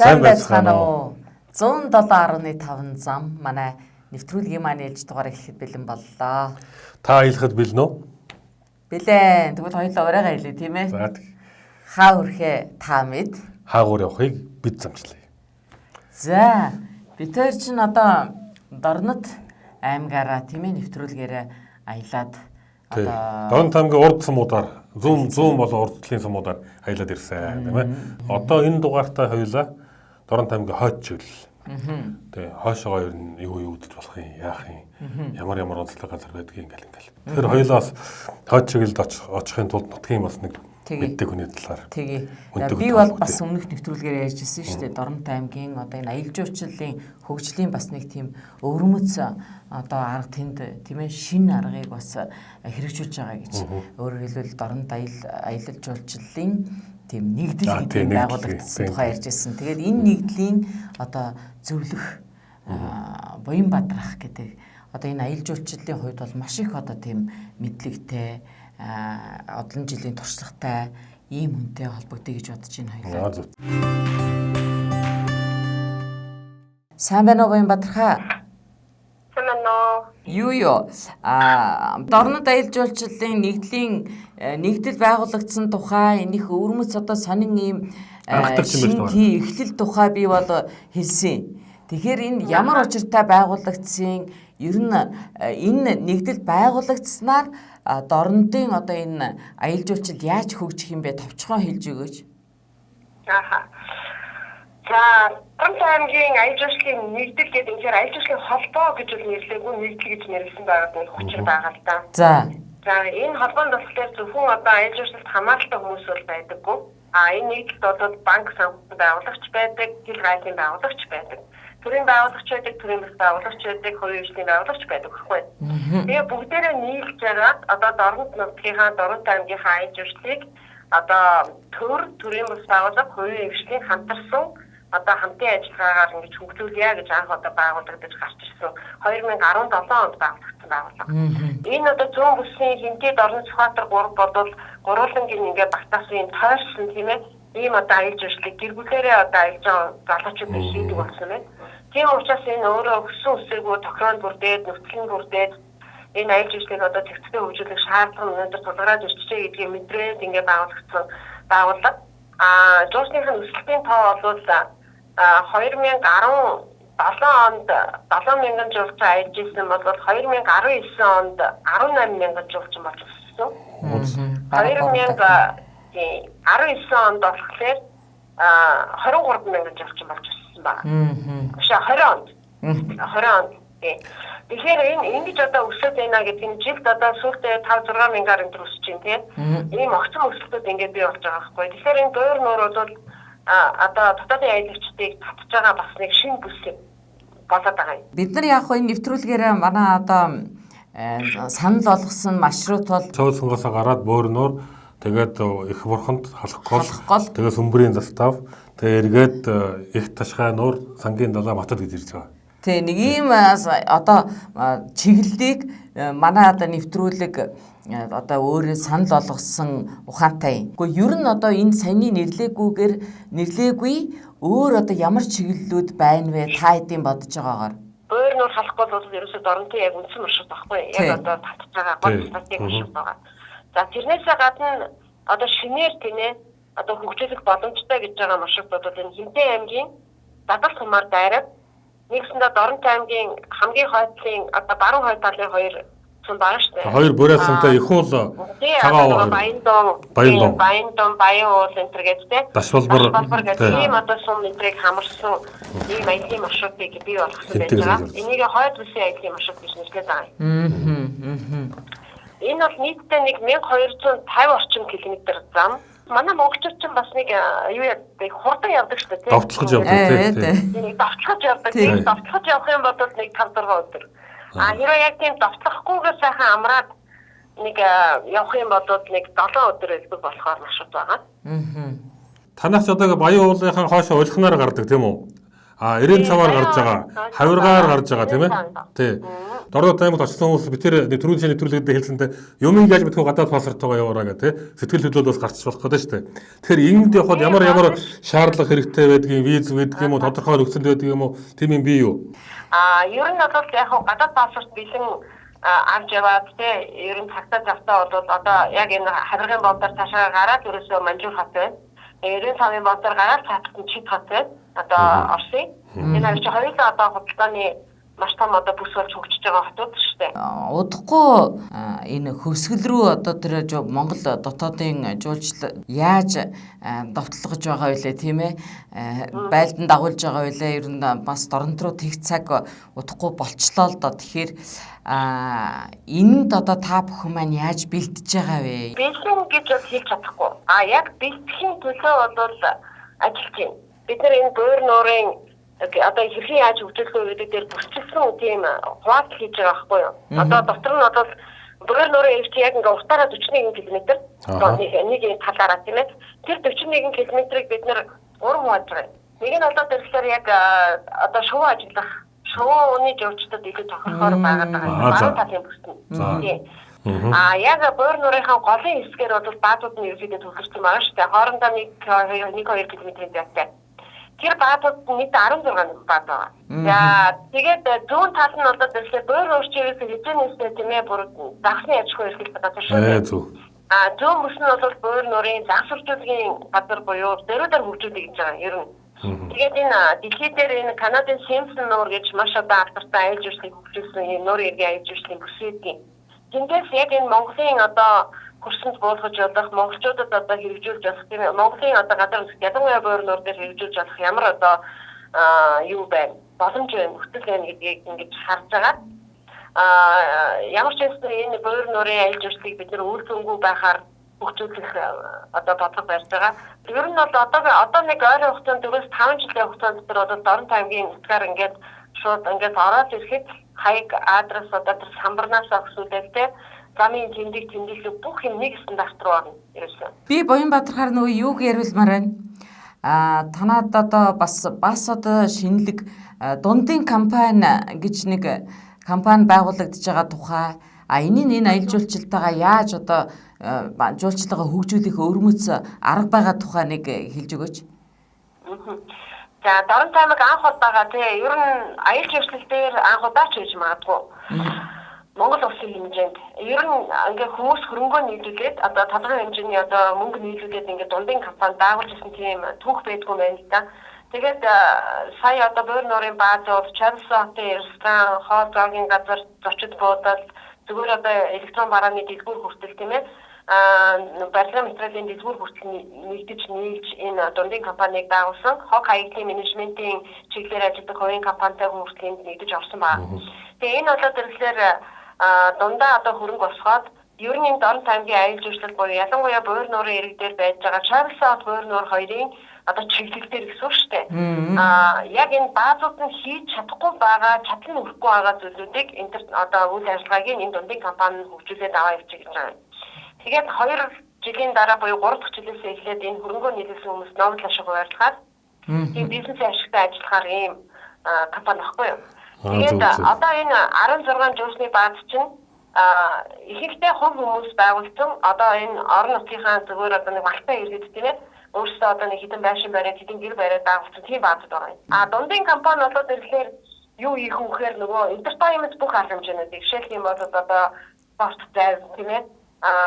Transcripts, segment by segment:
Сайн байцгаана уу? 107.5 зам манай нэвтрүүлгийн маань ээлж дугаар ихэд бэлэн боллоо. Та аялахад бэлэн үү? Бэлэн. Тэгвэл хоёулаа оройгоо хэлээ тийм ээ. За. Хаа хүрхээ та мэд. Хаагуур явахыг бид замчлаа. За. Бид хоёр чинь одоо Дорнод аймгаараа тийм ээ нэвтрүүлгээрээ аялаад одоо Дорнод аймгийн урд сумуудаар зүүн болон урдлын сумуудаар аялаад ирсэн тийм ээ. Одоо энэ дугаартаа хоёулаа Дорнод аймгийн хойд чиглэл. Тэгээ хойшоогоо ер нь юу үдэж болох юм, яах юм, ямар онцлог газар байдгийг ингээл. Тэгэхээр хоёулаа хойд чиглэлд очихын тулд нутгийн бас нэг мэддэг хүний талаар. Тэгээ. Би бол бас өмнөх нэвтрүүлгээр ярьжсэн шүү дээ. Дорнод аймгийн одоо энэ аялал жуулчлалын хөгжлийн бас нэг тийм өвөрмөц одоо арга тэнд тийм ээ шинэ аргыг бас хэрэгжүүлж байгаа гэж. Өөрөөр хэлбэл Дорнод аялал жуулчлалын тийм нэгдэл гэдэг байгуулагдсан тухай ярьжсэн. Тэгээд энэ нэгдлийн одоо зөвлөх буян бадрах гэдэг одоо энэ аялал жуулчлалын хувьд бол маш их одоо тийм мэдлэгтэй олон жилийн туршлагатай ийм хүнтэй холбогдъё гэж бодож байна хоёулаа. Сайн байна уу буян бадрахаа? Сайн байна. Юу Дорнод аялал жуулчлалын нэгдэл байгуулагдсан тухай энийх өвөрмөц одоо сонин ийм эхлэл тухай би бол хэлсэн. Тэгэхээр энэ ямар учиртай байгуулагдсан ер нь энэ нэгдэл байгуулагдсанаар Дорнодын одоо энэ аялал жуулчлал яаж хөгжих юм бэ? Товчхон хэлж өгөөч. За, Дорнод аймгийн аялал жуулчлалын нэгдэл гэдэг нь аялал жуулчлалын холбоо гэж нэрлэгээгүй нэгдэл гэж нэрлсэн байгаа нь хүчээр байгаа л да. За, энэ холбоонд болохоор зөвхөн одоо аялал жуулчлалд хамааралтай хүмүүс бол байдаггүй. Энэ нэгдэлд одоо банк санхүүгийн байгуулагч байдаг, хил гайлын байгуулагч байдаг. Төрийн байгуулагч байдаг, төрийн бас байгуулагч байдаг, хувийн хвшлийн байгуулагч байдаг гэхгүй. Тэгээ бүгдээрээ нийлж байгаа одоо Дорнод нутгийнхаа Дорнод аймгийнхаа аялал жуулчлалыг одоо төрийн бас байгууллага, хувийн хвшлийн хамтарсан одоо хамтын ажиллагаагаар ингэж хөгжүүлье гэж анх одоо байгуулагдаж гарч ирсэн 2017 онд байгуулагдсан байгууллага. Энэ одоо зүүн бүсийн хэмтээ Дорнод Сүхбаатар 3 бодвол гурвангийн ингээ багтаасан юм тойрсон тийм ээ. Ийм одоо аялал жуулчлалыг гэр бүлээрээ одоо аялж байгаа залуучууд хийдэг болсон байна. Тийм учраас энэ өөрөө өссөн үсээгүй тохироонд бүрдээд, нөхцөлийн бүрдээд энэ аялал жуулчлалыг одоо зэгцтэй хөгжүүлэх шаардлага өнөөдөр тулгараад ирчихэ гэдгийг мэдрээд ингээ байгуулагдсан байгууллага. Жуулчныхын өсөлтийн тоо бол 2017 онд 7,000 жуулчин аялж ирсэн бол 2019 онд 18,000 жуулчин болж өссөн. 2019 онд болохоор 23,000 жуулчин болж өссөн байна. Тэгэхээр 20 онд. Тэгэхээр энэ ингэж одоо өсөж байна гэдэг нь жилд одоо сүүлдээ 5-6 мянгаар энэ өсөж байна тийм. Ийм огцом өсөлтүүд ингээд бий болж байгаа байхгүй. Тэгэхээр энэ дуур нуур бол одоо дотоодын аялагчдыг татж байгаа бас нэг шинэ бүс болоод байгаа юм. Бид нар яг энэ нэвтрүүлгээрээ манай одоо санал болгосон маршрут бол Цөөлсөнгөөсөө гараад Бөөрнөр тэгээд их бурханд халах гол тэгээд Сүмбрийн застав тэгээд эргээд их ташгай нуур сангийн далай матад гэж ирж байгаа. Тэ нэг ийм одоо чиглэлийг манай одоо нэвтрүүлэг одоо өөрөө санал болгосон ухаантай. Гэхдээ ер нь одоо энэ саяны нэрлээгүй өөр одоо ямар чиглэлүүд байна вэ? Та хэдийн бодож байгаагаар. Бөөр нуур халах бол ерөөсөө Дорнодын яг үндсэн маршрут байхгүй. Яг одоо татж байгаа гол стратеги маршрут байгаа. За тэрнээсээ гадна одоо шинээр тэнэ одоо хөгжүүлэх боломжтой гэж байгаа маршрутууд бол энэ Хэмтээ аймгийн Дадал сумаар дайраад нэгсэндээ Дорнод аймгийн хамгийн хойдлын одоо баруун хойд талын хоёр сум байгаа шүү дээ. Хоёр бурайт сумтай их уул цагаан Баяндон Баян уул энтер гэдэг. Дашвалбар гэдэг ийм одоо сум энтрийг хамарсан ийм аялын маршрутыг бий болгосон байж байгаа. Энийг хойд бүсийн аялын маршрут гэж нэрлэдэг байгаа. Энэ бол нийтдээ 1250 орчим километр зам. Манай монголчууд ч бас нэг юу яадаг хурдан явдаг шүү дээ. Давталгаж явдаг тийм. Давталгаж явдаг. Тийм давталгаж явах юм бол нэг 5-6 өдөр. Хэрвээ яг тийм давталгахгүйгээр сайхан амраад нэг явах юм бол нэг 7 өдөр элбэг болохоор маршрут байгаа. Танаас одоо Баян уулынхаа хоошо улхнаар гардаг тийм үү? 90 цамаар гарч байгаа, хавиргаар гарч байгаа тийм ээ. Тий. Дорнод аймагт очсон хүмүүс би тэр түрүүний нэвтрүүлэгдээ хэлсэндээ юмыг яаж мэдэх вэ гадаад пассвортойгоо яваараа гэх тий. Сэтгэл хөдлөл бас гарч болох гэдэг шүү дээ. Тэгэхээр ингэд явахад ямар шаардлага хэрэгтэй байдгийг, виз байдаг юм уу, тодорхой нөхцөл байдаг юм уу, тийм юм бий юу? Ер нь бол яг гадаад пассворт бэлэн авч яваад тий ер нь цагтаа завтаа бол одоо яг энэ хавиргын бомбоор цаашаа гараад ерөөсөө манжуур хат байна. 95-ын бомбоор гараад цаатсан чид хат байна. Одоо Орсын. Энэ хоёр чи хоёулаа одоо худалдааны маш том одоо бүс болж хөгжиж байгаа хотууд шүү дээ. Удахгүй энэ хөвсгөл рүү одоо тэр Монгол дотоодын жуулчлал яаж довтлогож байгаа вэ тийм ээ? Байлдан дагуулж байгаа вэ? Ер нь бас дорнод руу тэг цаг удахгүй болчлоо л доо. Тэгэхээр энд одоо та бүхэн маань яаж бэлтэж байгаа вэ? Бэлэн гэж бол хэлж чадахгүй. Яг бэлтгэхийн төлөө бол ажиллаж байна. Бид нар энэ буур нуурын одоо хэрхэн яаж хөгжүүлэх вэ гэдэг дээр бүрчилсэн тийм хуваалт хийж байгаа байхгүй юу? Одоо дотор нь одоо буур нуурын эрч яг ингээ уртаараа 41 км нэг талаараа тийм ээ. Тэр 41 км-ийг бид нар 3 хувааж байгаа. Нэг нь одоо тэрхээр яг одоо шувуу ажиллах шувууны жуулчдад илүү тохирохоор байгаад байгаа. Баруун талын бүсэнд. Тийм. Яг буур нуурынхаа голын хэсгээр бол баазууд нь ерөөдөө төгсөрсөн байгаа шүү дээ. Хоорондоо 1-2 км-ийн зайтай. Тэр баазууд нийт 16 бааз байгаа. За тэгээд зүүн тал нь одоо тэгэхээр буур уурчээс хязгаарнээсээ тийм ээ бүр загсны аж ахуй эрхлэлт газар шүү дээ. Зүүн бүс нь бол буур нуурын загсварчуулгын газар буюу зөрүүдөр хөгжүүлэх гэж байгаа ер нь. Тэгээд энэ дэлхийд дээр энэ Канадын Симпсон нуур гэж маш одоо алдартай айлж уршлыг хөгжүүлсэн энэ нуур иргэн айлж уршлын бүсүүдийн. Тэндээс яг энэ Монголын одоо хөрсөнд буулгаж явах монголчуудад одоо хэрэгжүүлж болох тийм ээ. Монголын одоо гадар ялангуяа буур нуур дээр хэрэгжүүлж болох ямар одоо юу байна? Боломж байна, бүтээл байна гэдгийг ингэж харж байгаа. Ямар ч юм энэ буур нуурын айлж уршлыг бид нэр үйл зөнгүү байхаар хөгжүүлэх одоо бодлого барьж байгаа. Ер нь бол одоо нэг ойрын хугацаанд 4-5 жилийн хугацаанд тэр одоо Дорнод аймгийн нутгаар ингээд шууд ингээд ороод ирэхэд хаяг адрес одоо тэр самбарнаас өгсүүлэлтэй замын тэмдэг бүх юм нэг стандарт руу орно ерөөсөө. Би Боёнбаатар нөгөө юуг яриулмаар байна. Танад одоо бас одоо шинэлэг дундын компани гэж нэг компани байгуулагдаж байгаа тухай энэ аялал жуулчлалтайгаа яаж одоо жуулчлагаа хөгжүүлэх өвөрмөц арга байгаа тухай нэг хэлж өгөөч. За Дорнод аймаг анх удаага тий ер нь аялал жуулчлал дээр анх удаач хийж магадгүй. Монгол улсын хэмжээнд ер нь ингээ хүмүүс хөрөнгөө нийлүүлээд одоо тодорхой хэмжээний одоо мөнгө нийлүүлээд ингээ дундын компани байгуулж ирсэн тийм түүх байдгүй байна л да. Тэгээд сая одоо буур нуурын бааз бол Charles хотын ресторан, хоол зоогийн газар, зочид буудал зүгээр одоо электрон барааны дэлгүүр хүртэл тийм ээ барилгын материалын дэлгүүр хүртэл нэгдэж нийлж энэ дундын компанийг байгуулсан. Хог хаягдлын менежментийн чиглэлээр ажилладаг хувийн компанитай хүртэл нэгдэж орсон байна. Тэгээ энэ болоод ирэхээр дундаа одоо хөрөнгө босгоод ер нь Дорнод аймгийн аялал жуулчлал буюу ялангуяа буур нуурын ирэг дээр байж байгаа Charles Hot буур нуур хоёрын одоо чиглэл дээр гэсэн үг шүү дээ. Яг энэ баазууд нь хийж чадахгүй байгаа, чадлын өрөхгүй байгаа зүйлүүдийг энэ одоо үйл ажиллагаагийн энэ дундын компани хөгжүүлээд аваа явчих гэж байгаа. Тэгээд 2 жилийн дараа буюу 3 дахь жилээс эхлээд энэ хөрөнгөө нийлүүлсэн хүмүүс новд ашиг хуваарлахаар тийм бизнесийн ашигтай ажиллахаар ийм компани баггүй юу. Тэгээд одоо энэ 16 жуулчны бааз чинь ихэнхдээ хувь хүмүүс байгуулсан одоо энэ орон нутгийнхаа зүгээр одоо нэг малтай иргэд тийм ээ өөрсдөө одоо нэг хэдэн байшин бариад хэдэн гэр бариад байгуулсан тийм баазууд байгаа. Дундын компани болоод ирэхээр юу хийх вэхээр нөгөө entertainment бүх арга хэмжээнүүдийг жишээлх юм бол одоо спорт зайв тийм ээ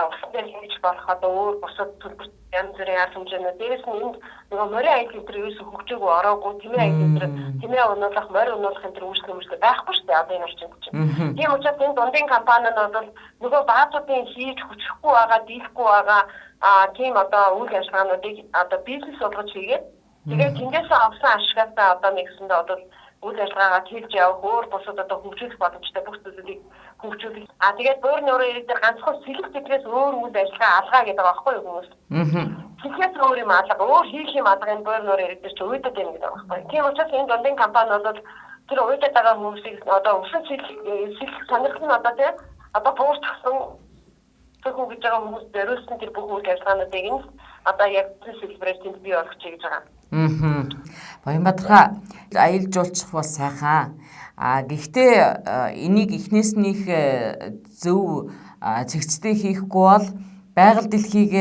усан хийж болох одоо өөр бусад төлбөр янз бүрийн арга хэмжээнүүд дээрээс нь энд нөгөө морин аялал энэ юус хөгжөөгөө ороогүй тийм ээ аялал тийм ээ унуулах морин унуулах энэ үйлчлэмжтэй байхгүй шүү дээ одоо энэ орчинд чинь. Тийм учраас энэ дундын компани нь бол нөгөө баазуудын хийж хүчрэхгүй байгаа дийлэхгүй байгаа тийм одоо үйл ажиллагаануудыг одоо бизнес болгож хийгээд тэгээд тэндээс авсан ашигтаа одоо нэгсэндээ одоо үйл ажиллагаагаа хийж явах өөр бусад одоо хөгжүүлэх боломжтой бүх зүйлийг хөгжүүлэх. Тэгээд буур нуурын ирэг дээр ганцхан сэлэх тэтгэс өөр үйл ажиллагаа алгаа гэдэг байгаа байхгүй юу хүмүүс. Сэлхээс өөр юм алга, өөр хийх юм алга энэ буур нуурын ирэг дээр ч үйдэд байна гэдэг байгаа байхгүй. Тийм учраас энэ дундын компани бол тэр үйдэд байгаа хүмүүсийг одоо усан сэлэх сонирхол нь одоо тийм одоо буурчихсан зөвхөн гэж байгаа хүмүүс зориулсан тэр бүх үйл ажиллагаануудыг нь одоо яг зөв хэлбэрээр тэнд бий болгочих гэж байгаа. Баянбаатархаа аялал жуулчих бас сайхан. Гэхдээ энийг эхнээснийх зөв цэгцтэй хийхгүй бол байгаль дэлхийг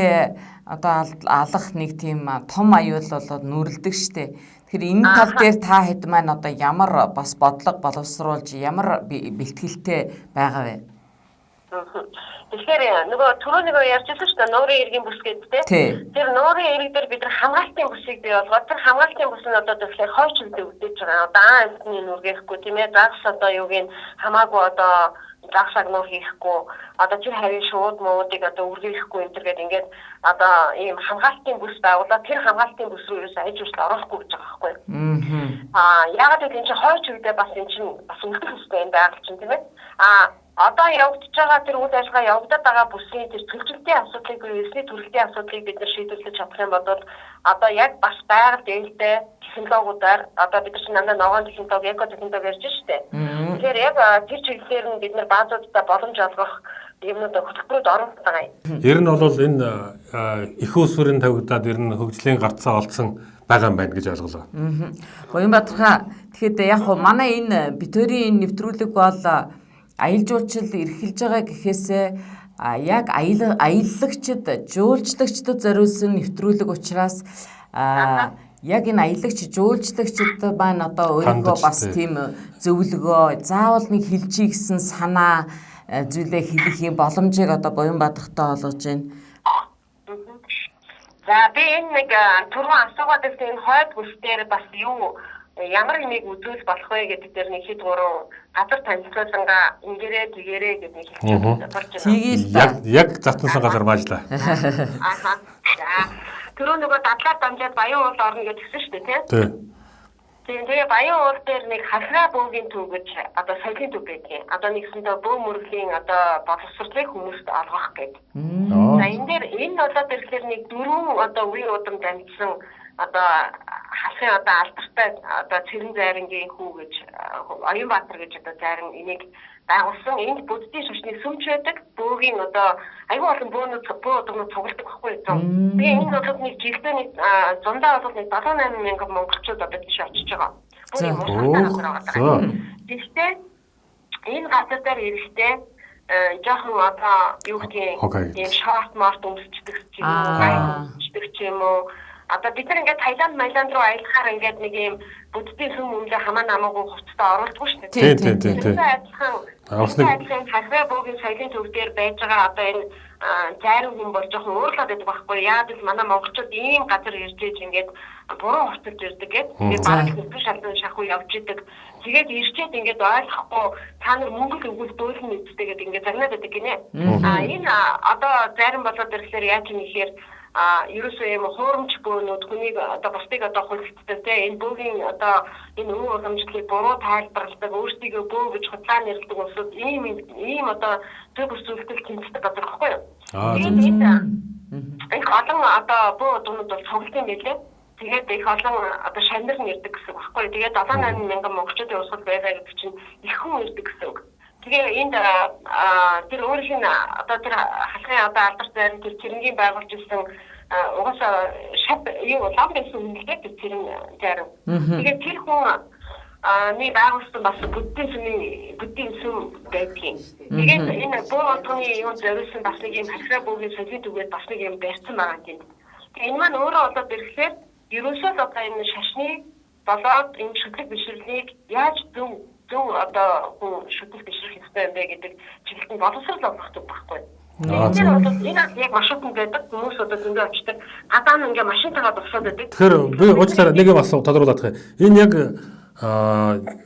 одоо алах нэг тийм том аюул болоод нүрэлдэг штэ. Тэгэхээр энэ тал дээр та хэд маань одоо ямар бас бодлого боловсруулж ямар бэлтгэлтэй байгаа вэ? Тэгэхээр нөгөө түрүү нэг ярьжсэн шүү дээ нуурын иргэн бүс гэдэг тийм. Тэр нуурын ирэг дээр бид нар хамгаалтын бүсийг бий болгоод тэр хамгаалтын бүс нь одоо тэгэхээр хойч үлдээ үдээж байгаа. Одоо аавны нүргээхгүй тийм ээ. Загас одоо юуг нь хамаагүй одоо загсаг нуур хийхгүй. Одоо тэр харийн шууд муудыг одоо үргэлжлэхгүй энэ төр гэдэг ингээд одоо ийм хамгаалтын бүс байгуулаад тэр хамгаалтын бүс рүү ерөөсөө аж үйлдэл оруулахгүй гэж байгаа байхгүй юу? Яагаад гэвэл энэ чинь хойч үлдээ бас энэ чинь бас үлдэх хэрэгтэй энэ байгаль чинь тийм ээ. Одоо явагдаж байгаа тэр үйл ажиллагаа явагдаад байгаа бүсийн тэр төлөвлөлтийн асуудлыг эсний төрөлтийн асуудлыг бид нар шийдвэрлэж чадах юм бол одоо яг бас байгаль дэвтэй технологиудаар одоо бид нар чинь нандаа ногоон технологи, эко технологи ярьж штэ. Тэгэхээр яг тэр чиглэлээр нь бид нар баазуудаа боломж олгох юмнуудаа хөтөлбөрөд оруулах байгаа юм. Ер нь бол энэ их усврын тавигдаад ер нь хөгжлийн гарцаа олдсон байгаа юм байна гэж ойлголоо. Баянбаатархаа тэгэхэд яг хуу манай энэ битүүрийн нэвтрүүлэг бол аялал жуулчлал эрхэлж байгаа гэхээсээ яг аяллагчид, жуулчлагчдад зориулсан нэвтрүүлэг учраас яг энэ аялагч, жуулчлагчид маань одоо өөрийнхөө бас тийм зөвлөгөө, заавал нэг хэлжий гэсэн санаа зүйлээ хэлэх юм боломжийг одоо Баянбаатартай олгож байна. За би энэ нэг түрүү асуугаад байсан энэ хойд бүс дээр бас юу ямар юмыг үзүүл болох вэ гэдэг дээр нэг хэд гурван газар танилцуулангаа ингэрээ тэгэрээ гэдэг нэг хэлж яг затнасан газар баажлаа. За түрүү нөгөө дадлаар дамжаад Баян уул орно гэдгсэн шүү дээ тийм. Тэгээ Баян уул дээр нэг хасраа бөөгийн төв гэж одоо соёлын төв байдгийг. Одоо нэгсэндээ бөө мөрөлийн одоо боловсролыг хүмүүст олгох гэдэг. За энэ дээр энэ болоод ирэхээр нэг дөрвөн одоо үе удам дамжсан одоо хасын одоо алдартай одоо Цэрэн Зайрангийн хүү гэж Оюнбаатар гэж одоо зарим энийг байгуулсан. Энд буддийн шашны сүмч байдаг. Бөөгийн одоо аюул олон бөөнүүд цугладаг байхгүй юу? Тэгээ энэ бол нэг жилдээ нэг зундаа бол нэг 7-8 мянган монголчууд одоо тийш очиж байгаа. Гэхдээ энэ газар дээр ирэхдээ жоохон одоо юу гэдгийг ийм шорт март өмсчдэг юм уу? Одоо бид нар ингээд Таиланд руу аялахаар ингээд нэг юм буддийн сүм өмнө хамаа намаагүй хувцастаа оруулдаггүй шүү дээ. Тийм. Адилхан хасраа бөөгийн соёлын төв дээр байж байгаа одоо энэ зайрын хүн бол жоохон уурлаад байдаг байхгүй яа гэвэл манай монголчууд ийм газар ирж иж ингээд буруу хувцалж ирдэг гэдэг. Тэгээд бараг хэвээр шалдан шахуу явж идэг. Тэгээд ирчээд ингээд ойлгохгүй та нар мөнгө өгвөл дөөлн мэддэг гэдэг ингээд загнаад байдаг гинэ. Энэ одоо зарим болоод ирэхээр яаж юм ихээр ерөөсөө юм хуурамч бөөнүүд хүнийг одоо бусдыг одоо хөлтдөг тийм энэ бөөгийн одоо энэ өвөө уламжлалыг буруу тайлбарладаг өөрсдийгөө бөө гэж худлаа нэрлэдэг улсууд ийм одоо төв өсвөлтөд тэмцдэг газар байхгүй юу? Энэ олон одоо бөө удмууд бол цугласан байлээ. Тэгээд их олон одоо шанар нэрдэг гэсэн үг байхгүй юу? Тэгээд 7-8 мянган монголчуудын улсууд байгаа гэдэг чинь их хүн ирдэг гэсэн үг. Тэгээ энд тэр өөрийнх нь одоо тэр халахын одоо алдар зарим тэр цэрэнгийн байгуулж ирсэн угаасаа шат юу лам гэсэн үнэлгээ тэр цэрэн зарим. Тэгээ тэр хүн нэг байгуулсан бас буддийн сүм байдгийн. Тэгээд энэ бөө одны юу зориулсан бас нэг юм халахаа бөөгийн соёлын түгээд бас нэг юм барьсан байгаа юм. Тэгээ энэ маань өөрөө одоо бэрхлээр ерөөсөө одоо энэ шашны болоод энэ шүтлэг бишрлийг яаж зөв одоо хүн шүтлэг бишрэх хэрэгтэй юм бэ гэдэг чиглэлд боловсрол олгох байхгүй. Энэ яг маршрутанд байдаг хүмүүс одоо зөндөө очдог. Гадаа нь ингээ машинтайгаа дурсаад байдаг. Тэгэхээр би уучлаарай нэг юм асуу тодруулах. Энэ яг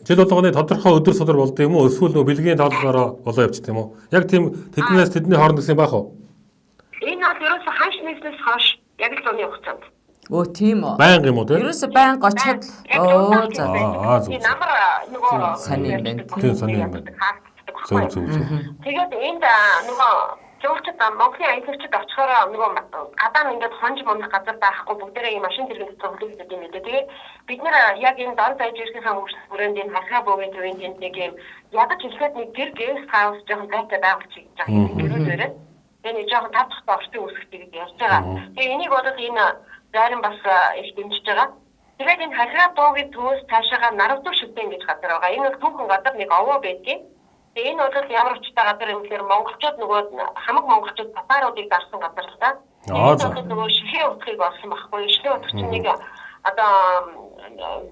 жил болгоны тодорхой өдөр судар болд юм уу? Эсвэл нөө бэлгийн тооллороо болоо явчихд юм уу? Яг тийм тэднээс тэдний хооронд гэсэн байх уу? Энэ бол ерөөсөө ханш нийслээс хойш яг л зуны хугацаанд. Өө тийм үү. Баян юм уу те? Ерөөсөө баян гочход за. Энэ намар нөгөө сони юм байна. Тийм сони юм байна. Зөв. Тэгээд энд нөгөө жуулчид Монголын аялагчид очихоор нөгөө гадаа нь ингээд хонж мундах газар байхгүй бүгдээрээ машин тэрэг зөвлөдөг юм лээ. Тэгээд бид нэр яг энэ дор зайж ирсэн хүмүүст хүрээнд энэ хасгаа бөөгийн төвийн тэнд нэг юм ядаж хэлэхэд нэг гэр гээс хаус жоохон гайтай байгуулчих гэж байгаа юм гэрүүлээрээ. Тэгээ нэг жоохон тав дахь орчтын үсгтэй гэж ярьж байгаа. Тэгээ энийг бол энэ зарим бас их дэмжиж байгаа. Тэгээд энэ хахираа буугийн төвөөс цаашаага Наравдуу шүтэн гэж газар байгаа. Энэ бол түүхэн газар нэг овоо байдгийг. Тэгээд энэ бол ямар очтой газар юм гэхээр монголчууд нөгөө хамаг монголчууд татаруудыг дарсан газар л да. Тэгээд нөгөө шихийн утгыг олсон байхгүй. Шихийн утга чинь нэг одоо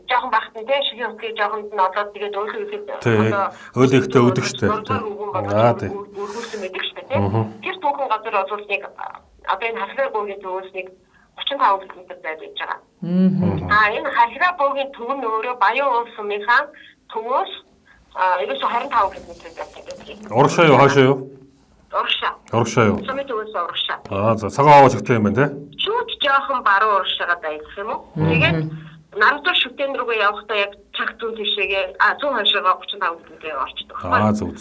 жоохон бахтан те шихийн утгыг жоохонд нь олоод тэгээд өөрөө ихэд одоо өөлөгтэй өгдөг штэ. Тийм. Үргэлжлэн мэддэг штэ те. Тэр түүхэн газар бол нэг одоо энэ хахираа буугийн төвөөс нэг 35 км байж байгаа. Энэ хахираа буугийн төв нь өөрөө Баян улс сумынхаа төвөөс ерөөсө 25 км байдаг. Урагшаа юу хаашаа юу? Урагшаа юу? Сумын төвөөс урагшаа. За цагаан аваа чигтэй юм байна те. Шүүд жоохон баруун урагшаагаа дайсах юм уу? Тэгээд Наравдуу шүтэн рүүгээ явахдаа яг цаг зүүн тишээгээ зүүн хойшоогоо 35 км орчдөг. Зүг.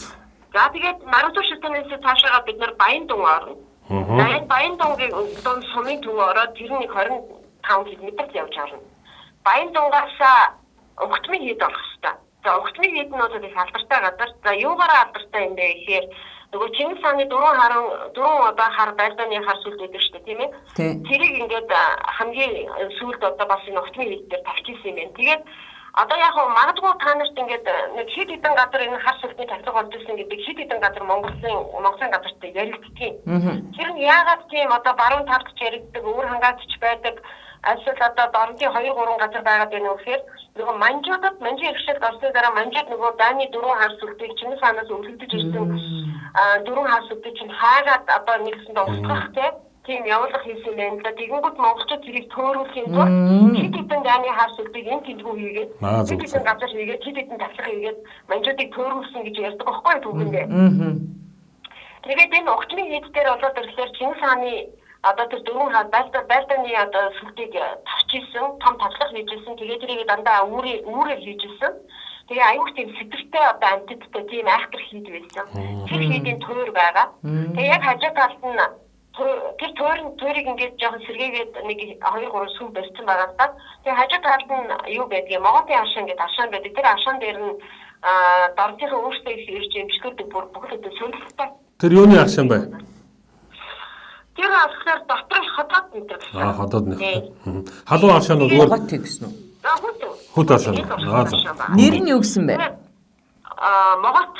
За тэгээд Наравдуу шүтэнээс цаашаага бид нар Баян дуун орно. Тэгээд Баян дуунгийн дунд сумын төв ороод тэр нэг 25 км явж харна. Баян дунгаас Өнгөтмийн хэд орох хэвээр. За Өнгөтмийн хэд нь бол их алдартай газар. За юугаараа алдартай юм бэ гэхээр нөгөө Чингис хааны дөрвөн одоо хар байлдааны хар сүлд байдаг шүү дээ, тийм ээ. Тэрийг ингээд хамгийн сүлд одоо бас энэ Өнгөтмийн хэд дээр тавьчихсан юм байна. Тэгээд одоо яг магадгүй та нарт ингээд нэг хэд хэдэн газар энэ хар сүлдний тавьдаг болжсэн гэдэг хэд хэдэн газар Монголын газартай яригддаг. Тэр нь яагаад тийм одоо баруун талд ч яригддаг, өөр хангаатч байдаг, альсэл одоо дорнгийн 2-3 газар байгаад байна уу гэхээр нөгөө манжуудад манжийн иргэшээд орсны дараа манжууд нөгөө Даны дөрвөн хар сүлдийг Чингис хаанаас өвлөгдөж ирсэн дөрвөн хар сүлдийг чинь хаагаад одоо нэгсэнд устгах тийм явуулах хийсэн юм байна. Тэгэнгүүт монголчууд тэрийг төөрүүлэхийн тулд хэд хэдэн Даны хар сүлдийг энэ тэлгүү хийгээд хэд хэдэн газар хийгээд хэд хэдэн тавлага хийгээд манжуудыг төөрүүлсэн гэж ярьдаг байхгүй түүхэндээ. Тэгээд энэ Өнгөтмийн хэд дээр болоод ирэхээр Чингис хааны одоо тэр дөрвөн хаа байлдааны одоо сүлдийг тавьчихсан, том тавлага хийжсэн. Тэгээд тэрийг дандаа үүрээр хийжсэн. Тэгээ аюух тийм сэтгэртэй одоо амтдтай тийм айхтар хийд байсан. Тэр хийдийн тойр байгаа. Тэгээ яг хажуу талд нь тэр тойрыг ингээд жоохон сэргээгээд нэг 2-3 сүм барьсан байгаа та. Тэгээ хажуу талд нь юу байдгийг Моготын хашаан гэдэг хашаан байдаг. Тэр хашаан дээр нь дордынхаа өөртөө их ирж имжлүүлдэг бүх өдөө сүлдтэй. Тэр юуны хашаан бай? Тэр болохоор дотор хотод гэдэг. Хотод нэг. Халуун хашаан бол өөр хот гэсэн үү? Хот хашаан. Нэр нь юу гэсэн бэ? Могот.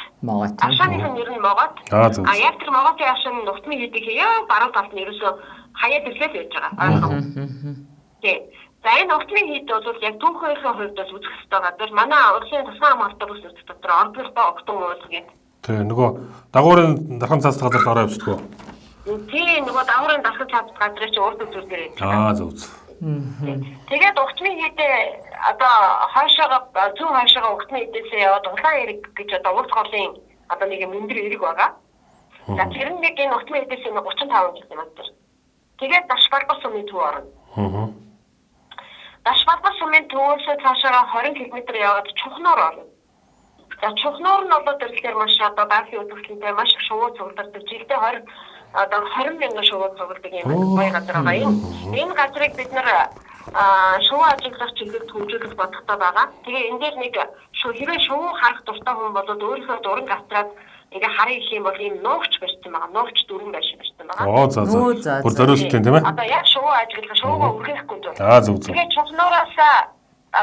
Хашааныхын нэр нь Могот. Яг тэр Моготын хашаан нь Өнгөтмийн хэдийг хийе баруун талд нь ерөөсөө хаяад ирлээ байж байгаа. Тий. За энэ Өнгөтмийн хэд бол яг түүхийнхээ хувьд бол үзэх хэрэгтэй газар. Манай урлагийн тусгай хамгаалалтын бүс дотор ордолтой октон уул гэдэг. Тий, нөгөө дагуурын дархан цаас газарт ороо явчихдгоо. Тий, нөгөө дагуурын дархан цаас газрын чи урд үзүүр дээр байдаг. Зөв. Тэгээд Өнгөтмийн хэдээ одоо хойшоогоо зүүн хойшоогоо Өнгөтмийн хэдээсээ яваад улаан эрэг гэж одоо улс голын одоо нэг мөндөр эрэг байгаа. За тэр нэг энэ Өнгөтмийн хэдээсээ 35 км. Тэгээд Дашбалбар сумын төв орно. Дашбалбар сумын төвөөс цаашаа 20 км яваад Чухнуур орно. За Чухнуур нь болоод ирэхээр маш одоо баасан үзүүлэлттэй маш их шувуу цуглардаг. Жилдээ 20 мянган шувуу цугладаг юм бай газар байгаа юм. Энэ газрыг бид нэр шувуу ажиглах чиглэлд хөгжүүлэх бодохтой байгаа. Тэгээ энэ дээр нэг хэрвээ шувуу харах дуртай хүн бол өөрийнхөө дуран гастраад ингээ харъя гэх юм бол ийм нуугч барьсан байгаа. Нуугч дөрвөн байшин барьсан байгаа. Бүр зориултын тийм ээ. Одоо яг шувуу ажиглах шувуугаа үргэлжлэхгүй зүйл. Зөв. Тэгээ Чухнуураас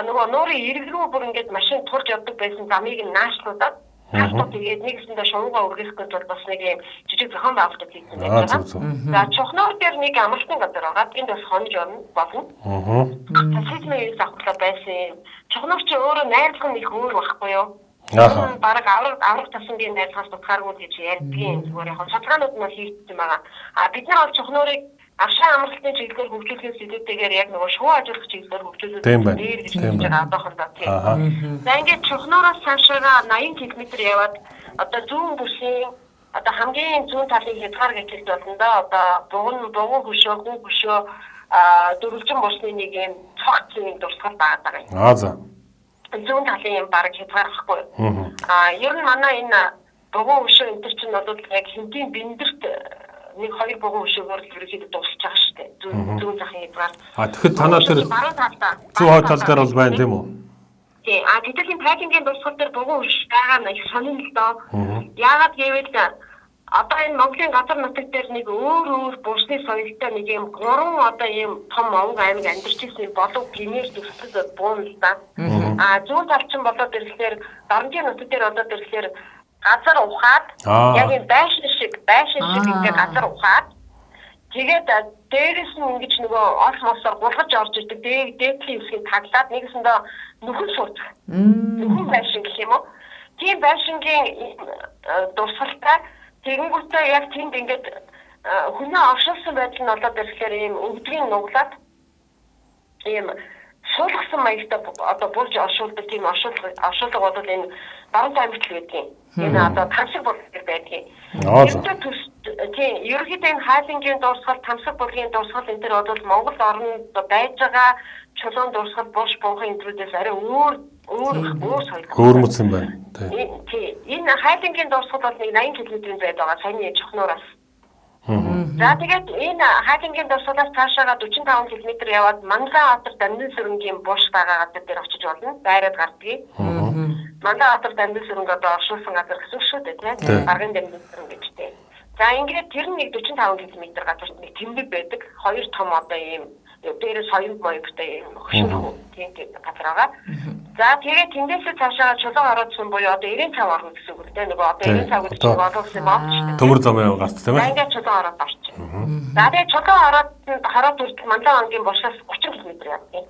нөгөө нуурын ирэг рүү бүр ингээд машин турж явдаг байсан замыг наашлуудаад хатууд тэгээд нэгэсэндээ шувуугаа үргэлжлэхгүй тул бас нэг юм жижиг зохион байгуулалт хийсэн байна. За Чухнуур дээр нэг амралтын газар байгаа. Энд бас хонж болно. Тэсэлмийн завхлаа байсан. Чухнуур чи өөрөө найрлах нэг өөр байхгүй юу? Бараг аврах тасангийн найрлагаас тусгааргүй гэж ярьдгийн зүгээр яг шалтгаанууд нь хийгдсэн байгаа. Бид нар бол Чухнуурыг агшаа амралтын чиглэлээр хөгжүүлэх сэдвтэйгээр яг нөгөө шувуу ажиглах чиглэлээр хөгжүүлэх дээр гэж хэлж байгаа одоохондоо тийм. За ингээд Чухнуураас цаашаа 80 км яваад одоо зүүн бүсийн одоо хамгийн зүүн талын хязгаар гэж хэлж болно да. Одоо бугун хөшөө, хүн хөшөө дөрвөлжин бусны нэг юм цогц нэг дурсгал байгаа юм. За. Зүүн талын юм баг хязгаарлахгүй. Ер нь манай энэ бугун хөшөө энэ чинь бол яг хинтийн бэндэрт нэг 2 бугун хөшөөгөр л ерөөхдөө дуусч байгаа шүү дээ. Зүүн захын хязгаар. Тэгэхээр танаа тэр зүүн тал дээр бол байна тийм үү? Тий. Гэтэл энэ пакингийн дуусгал дээр бугун хөш байгаа нь их сонин л доо. Яагаад гэвэл одоо энэ Монголын газар нутаг дээр нэг өөр буусны соёлтой нэг юм 3 одоо ийм том овг аймаг амьдарч ирсэн болов гинээр төсөлд буун л да. Зүүн талчин болоод ирэхлээр Дарамтын нутаг дээр болоод ирэхлээр газар ухаад яг энэ байшин шиг ингээд газар ухаад тэгээд дээрээс нь ингэж нөгөө ос мосоор гулгаж орж ирдэг дээдлийн хэсгийг таглаад нэгэсэндээ нөхөн суудаг. Нөхөн байшин гэх юм уу? Тийм байшингийн дурсгалтай тэгэнгүүтээ яг тэнд ингээд хүнээ оршуулсан байдал нь болоод ирэхээр ийм өвдгийн нуглаад ийм суулгасан маягтай одоо бурж оршуулдаг тийм оршуулга бодвол энэ Дарамт аймагт л байдгийн. Энэ одоо тамсаг болгох байдгийн. Тийм ерөнхийдөө энэ хайлангийн дурсгал, тамсаг болгоны дурсгал энэ төр бодвол Монгол орнд байж байгаа чулуун дурсгал бурж бунхан энтрүүдээс арай өөр соёл. Өөрмөц юм байна. Тийм. Энэ хайлангийн дурсгал бол нэг 80 км-ийн зайд байгаа саяны чухнуураас. За тэгээд энэ хайлангийн дурсгалаас цаашаага 45 км яваад Манлайхатар Дамнын сүрэнгийн буш байгаа газар дээр очиж болно. Дайраад гардгийг. Манлайхатар Дамнын сүрэнг одоо оршуулсан газар гэсэн шүү дээ, тийм. Баргын Дамнын сүрэн гэж тийм. За ингээд тэр нэг 45 км газарт нэг тэмдэг байдаг. Хоёр том одоо ийм дээрээс соён боёгтой юм хөшөөрөө тийм газар байгаа. За тэгээд тэндээсээ цаашаа чулуу ороод буюу одоо 90 цаг орно гэсэн үг тийм нөгөө одоо 90 цаг гэж бодсон бод шүү дээ. Төмөр зам гарч тийм ээ. Ингээд чулуу ороод орчих. За тэгээд чулуу ороод хүртэл Манлай ангийн бошоос 30 км явдаг.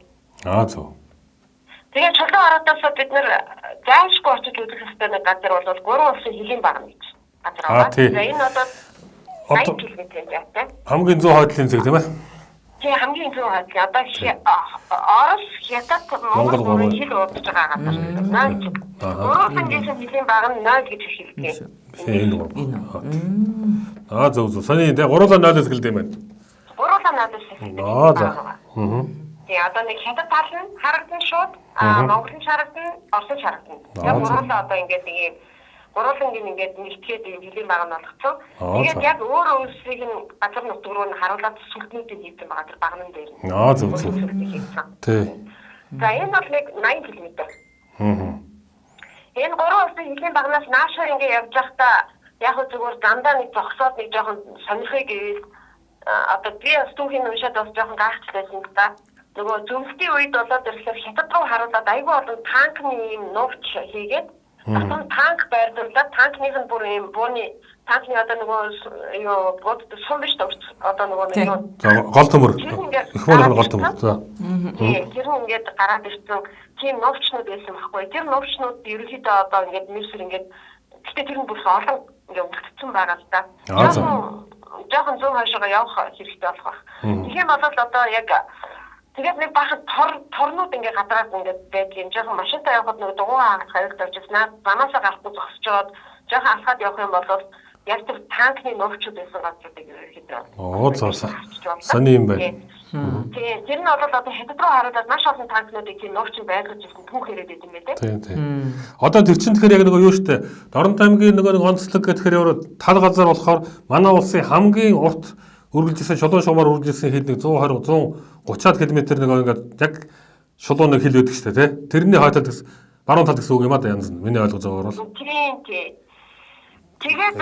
Зөв. Тэгээд чулуу ороодоос бид нэр зайлшгүй очиж үзэх хэрэгтэй нэг газар бол 3 улсын хилийн баг гэж газар байгаа. За энэ одоо 80 км явдаг. Хамгийн зүүн хойдлын зэг тийм ээ. Тийм хамгийн зөв хадгалж одоо Орос хятад Монгол хэл уудаж байгаа газар. Наач. Оросынгийн хэлний баг нь 0 гэж хэлдэг. Энэ. Зөв. Саяны тэг гурлаа 0-аас хэлдэг юм байна. Гурлаа 0-аас хэлдэг. За. Тийм одоо нэг хятад тал нь харагдана шууд. Монголын харагдана, Оросын харагдана. Яг гурлаа одоо ингээд нэг гурлангийн ингээд нэгтгээд хэлний баг нь болгоцсон. Тэгээд яг өөр өөрсдийг нь газар нутг руу нь харуулад сүлтнүүдийг хийсэн байгаа тэр багнан дээр. Зөв. Тий. За энэ бол нэг 80 км. Энэ гурван улсын хэлний багнаас наашаар ингээд явж байхдаа яг зүгээр дандаа нэг зогсоод нэг жоохон сонирхыг гэвэл одоо би стүүхийн уншаад бас жоохон гайхчихсан юм да. Нөгөө зөвлөлтийн үед болоод ирэхээр хятад руу харуулад айгүй олон танкны юм нуугч хийгээд Атом танк байрлуулад танкных нь бүр юм бууны танкны одоо нөгөө юу бод сум биш дээ одоо нөгөө нэг гол төмөр их болох гол төмөр за тэр ингээд гараад ирсэн тийм новчнууд байсан байхгүй тэр новчнууд ерөнхийдөө одоо ингээд мэрсэр ингээд гэтээ тэр нь бүр олон ингээд үлдсэн байгаа л да жоохон зүүн хойшоо явах хэрэгтэй болох байх тийм болоод одоо яг тэгээд нэг бахан торнууд ингээ гадраад ингээ байдаг юм. Жоохон машинтай явхад нэг дугуй хангах хаягд орж ирсэн. Замаасаа гарахгүй зогсож жоод жоохон алхаад явах юм бол яг тэр танкны нугчуд байсан газруудыг ерөөхдөө. Зоосаа. Сони юм байна. Тийм. Тэр нь бол одоо хятад руу харуулаад маш олон танкнуудыг тийм нугчин байлгаж ирсэн түүх ирээд идэм байлээ. Тийм. Одоо тэр чинь тэгэхээр яг нөгөө юу штэ. Дарамт аймгийн нөгөө нэг онцлог гэхээр тал газар болохоор манай улсын хамгийн урт үргэлжилсэн шулуун шугамар үргэлжилсэн хил нэг 120 130-аад км нэг ингээд яг шулуун нэг хил байдаг шүү дээ тий. Тэрний хойдол баруун талд гэсэн үг юм а да янз нь. Миний ойлгож байгаагаар бол. Тийм. Тэгээд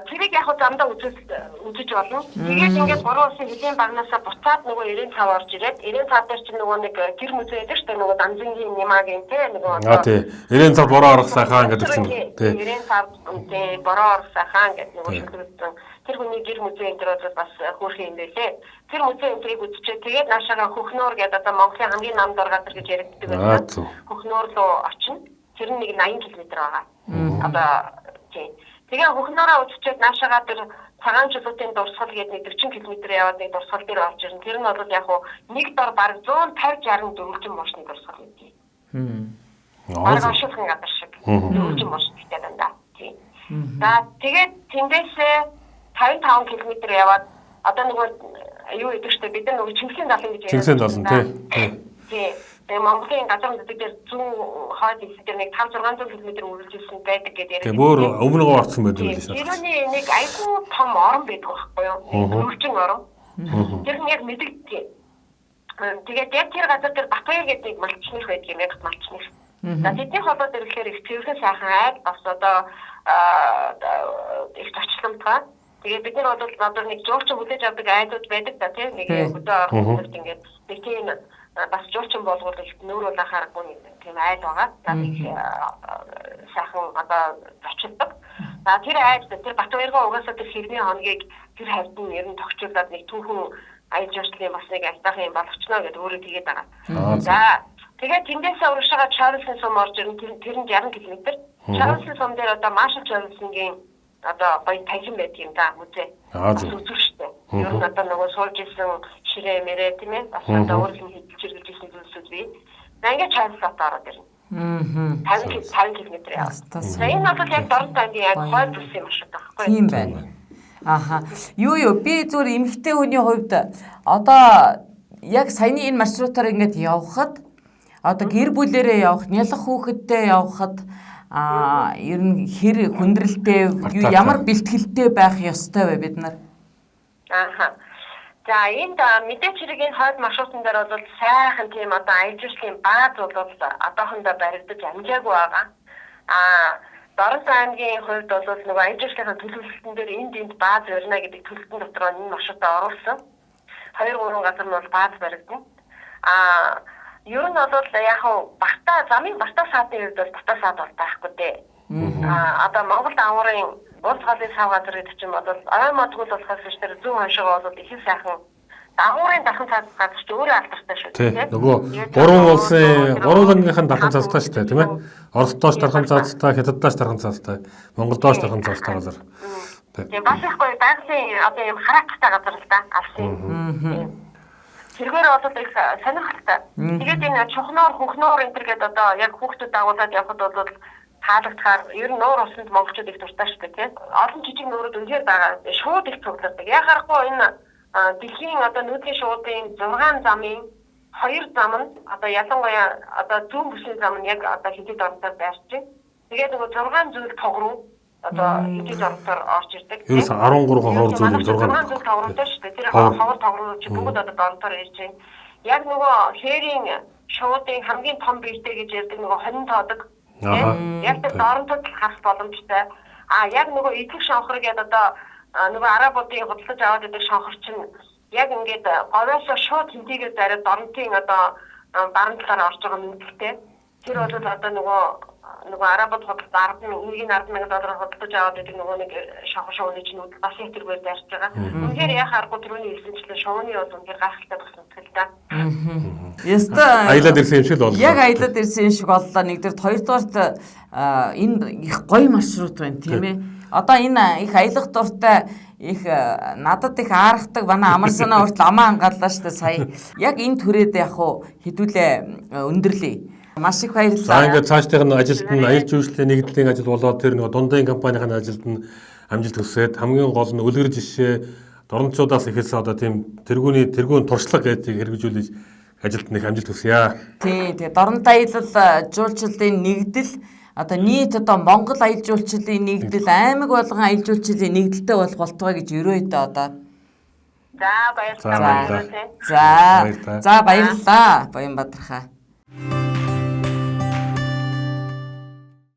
тэрийг яг замдаа үзэж болно. Тэгээд ингээд гурван улсын хэлийн багнаасаа буцаад нөгөө 95 орж ирээд 95 дээр чинь нөгөө нэг гэр мүзээ байдаг шүү дээ. Нөгөө Данзангийн Нимагийн тий нөгөө тий 95 бороо орох сайхан гэдэг чинь тий 95 тий бороо орох сайхан гэдэг нөгөө шилжүүлсэн. Тэр хүний гэр мүзээ энэ төр бас хөөрхөн юм байлээ. Тэр мүзээ энтрийг үзчихээ тэгээд наашаага Хөхнөр гэдэг одоо Монголын хамгийн нам дор газар гэж яригддаг байсан. Хөхнөр рүү очино. Тэр нь нэг 80 км байгаа. Одоо тийм. Тэгээ Хөхнөрөө үзчихээд наашаага тэр цагаан чулуутын дурсгал гэдэг нэг 40 км яваад нэг дурсгал дээр орж ирнэ. Тэр нь бол яг нэг дор бараг 150 60 дөрвөлжин мошны дурсгал гэдэг. Бараг ашиглан газар шиг. Дөрвөлжин мош гэдэг дандаа. Тийм. За тэгээд тэндээсээ 55 км яваад одоо нөгөө юу гэдэг чинь бид нар нөгөө Чингисийн далан гэж Чингисийн далан тий. Тэгээ Монголын газар нутаг дээр зүүн хойд хэсэг дээр нэг 5-600 км үргэлжилсэн байдаг гэдэг. Тэгээ бүр өмнөгөө орсон байдаг л шээ. Тэрний нэг айгүй том орон байдаг байхгүй юу? Өргөжин орон. Тэр нь яг мэдэгддэг. Тэгээд яг тэр газар дээр Батбаяр гэдэг малчныг байдаг юм яг малчныг. За тэдний холбоод ирэхээр их цэвэрхэн сайхан айд бас одоо их зочломтой. Тэгээд бид нар бол одоо нэг жуулчин хүлээж авдаг айдууд байдаг да тийм нэг өдөө ороход ингээд нэг тийм бас жуулчин болгоод их нүүр улаахаар гүн тийм айд байгаа. За нэг сайхан одоо зочлдог. За тэр айд тэр Батбаяргаа угаасаа тэр хэрний хоногийг тэр хайд нь ер нь тогтчлаад нэг түүхэн аяж жуулчлалын бас нэг альтаах юм болгочно гэдэг өөрөө тэгээд байгаа. За тэгээд тэндээсээ урагшаага Чарльзын сум орж ирэн тэр нь 60 км. Чарльзын сум дээр одоо Маршал Чарльзынгийн одоо гоё танхим байдаг юм да үзээ. Үзүүштэй. Ер нь одоо нөгөө суулж исэн ширээ мэрээ тийм ээ бас одоо өөрийн хэлж иргэж исэн зүйлсүүд бий. За ингээд Чарльз ороод ирнэ. 50 км яа. За энэ бол яг Дорн таймгийн яг хойд бүс юм шиг байхгүй. Тийм байна. Аха. Юу би зүгээр эмэгтэй хүний хувьд одоо яг саяны энэ маршрутаар ингээд явхад одоо гэр бүлээрээ явах, нялх хүүхэдтэй явхад ер нь хэр хүндрэлтэй ямар бэлтгэлтэй байх ёстой вэ бид нар? Аха. За энд мэдээч хэрэг энэ хойд маршрутан дээр бол сайхан тийм одоо аялжуулалтын бааз бол одоохондоо баригдаж амжаагүй байгаа. Дорн аймгийн хувьд бол нөгөө аялжуулалтын төлөвлөлтөн дээр энд бааз барина гэдэг төлөвлөлтөн дотор энэ маршрутаа оруулсан. 2-3 газар нь бол бааз баригдана. Ер нь бол яг замын Барта саадын хувьд бол Барта саад бол байхгүй дээ. Одоо Монгол аврын урд голын сав газар гэдэг чинь бол ой модгол болохоос биш тэр зүүн хойшоо бол их сайхан дагуурын дархан цаас газар ч өөрөө алдартай шүү дээ. Нөгөө гурван улсын гурвангийнхан дархан цаастай шүү дээ, тийм ээ. Оросдоош дархан цаастай, Хятаддоош дархан цаастай, Монголдоош дархан цаастай газар. Тэгээ бас их гоё байгалийн одоо юм характертай газар л да. Алсын. Тэргээр бол их сонирхолтой. Тэгээд энэ чухноор хөхноор энэ гэдэг одоо яг хүүхдүүд дагуулад явхад бол таалагдахаар ер нь нуур усанд монголчууд их дуртай шүү дээ тийм. Олон жижиг нуурууд үнээр байгаа. Шууд их цуглардаг. Яхахгүй энэ дэлхийн одоо нүүдлийн шуудын 6 замын 2 зам нь одоо ялангуяа одоо зүүн бүсийн зам нь яг одоо хэдийд орноор байрч байна. Тэгээд нөгөө 6 зүйл тогруу одоо хэдийд орноор орж ирдэг. Ерөөс 13 ховор зүйл 6 зүйл тогроотой шүү дээ. Тэр ховор тогроо чи бүгд одоо орноор ирж байна. Яг нөгөө хээрийн шуудын хамгийн том биетэй гэж ярьдаг нөгөө хонин тоодог. Яг тэр доронтод харах боломжтой. Яг нөгөө эцэг шонхор гэдэг одоо нөгөө арабуудын худалдаж аваад байдаг шонхор чинь яг ингээд говьосоо шууд хинтийгээр дараад доронтын одоо баруун талаар орж байгаа мэдлэгтэй. Тэр бол одоо нөгөө арабууд худалдаж $10,000 худалдаж аваад байдаг нөгөө нэг шонхор шууны чинь бас их тэргээр дарж байгаа. Үнэхээр яг харахгүй түрүүний хэлсэнчлэн шууны бол үнэхээр гайхалтай болсон л да. Яста аялаад ирсэн юм шиг боллоо. Яг аялаад ирсэн юм шиг боллоо. Нэгдүгээр, хоёрдугаарт энэ их гоё маршрут байна тийм ээ. Одоо энэ их аялах дуртай их надад их аарахдаг манай амар санаа хүртэл амаа ангааллаа шүү дээ сая. Яг энэ түрээд яг хэдүүлээ өндөрлөе. Маш их баярлалаа. За ингээд цаашдынх нь ажилд нь аялал жуулчлалын нэгдлийн ажил болоод тэр нөгөө дундын компанийн ажилд нь амжилт хүсээд хамгийн гол нь үлгэр жишээ дорночудаас ихэлсэн одоо тийм тэргүүн туршлага гэдгийг хэрэгжүүлж ажилд нэг амжилт хүсье. Тий, тэгээ дорнтой аялал жуулчлалын нэгдэл одоо нийт одоо Монгол аялал жуулчлалын нэгдэл аймаг болгон аялал жуулчлалын нэгдэлтэй болох болтугай гэж өрөөдөө одоо. За баярлалаа. За баярлалаа. Баянбаатархаа.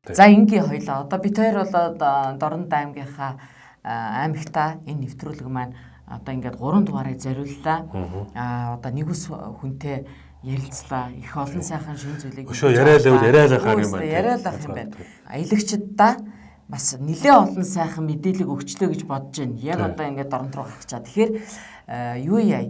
За ингийн хоёлаа. Одоо бид хоёр бол Дорн аймгийнхаа аймагта энэ нэвтрүүлэг маань одоо ингээд 3 дугаарыг зориуллаа. Одоо нэг ус хүнтэй ярилцлаа. Их олон сайхан шин зүйлийг яриалах юм байна. Яриалах юм байна. Аялагчдаа бас нэлээд олон сайхан мэдээлэл өгчлөө гэж бодож байна. Яг одоо ингээд Дорнт руу гарах чаа. Тэгэхээр юу яа?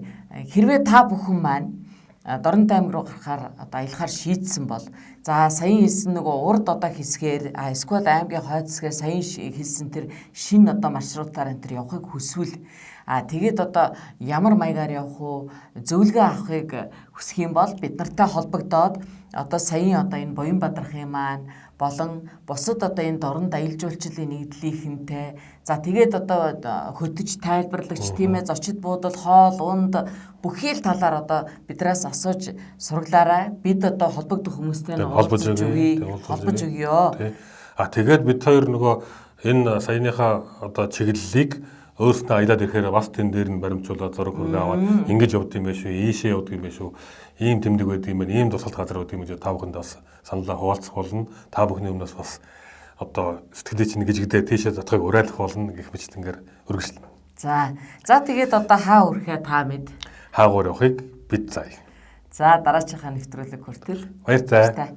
Хэрвээ та бүхэн маань Дорн аймаг руу гарахаар одоо аялахаар шийдсэн бол за саяхан хэлсэн нөгөө урд одоо хэсгээр эсвэл аймгийн хойд хэсгээр саяхан хэлсэн тэр шин одоо маршрутаар энэ төр явахыг хүсвэл тэгээд одоо ямар маягаар явах уу зөвлөгөө авахыг хүсэх юм бол бид нартай холбогдоод одоо саяхан одоо энэ Баянбаатархын маань болон бусад одоо энэ Дорнд аялал жуулчлалын нэгдлийнхэнтэй за тэгээд одоо хөдөж тайлбарлагч тийм ээ зочид буудал хоол унд бүхий л талаар одоо биднээс асууж сураглаарай. Бид одоо холбогдох хүмүүстэй холбож өгье. Тэгээд бид хоёр нөгөө энэ саяныхаа одоо чиглэлийг өөрснөө аялаад ирэхээр бас тэн дээр нь баримжуулаад зураг хөргөө аваад ингэж явд юм биш үү, ийшээ явд юм биш үү, ийм тэмдэг байд юм байна, ийм тусгалт газар байд юм гэж та бүхэнд бас саналаа хуваалцах болно. Та бүхний өмнөөс бас одоо сэтгэлээ чинь гэж гэдэг тийшээ затхыг уриалах болно гэх мэтлэнгээр өргөжлөн. За тэгээд одоо хаа өрхөө та мэд. Хаагуур явахыг бид заая. За дараачихаа нэвтрүүлэг хүртэл баяр таа.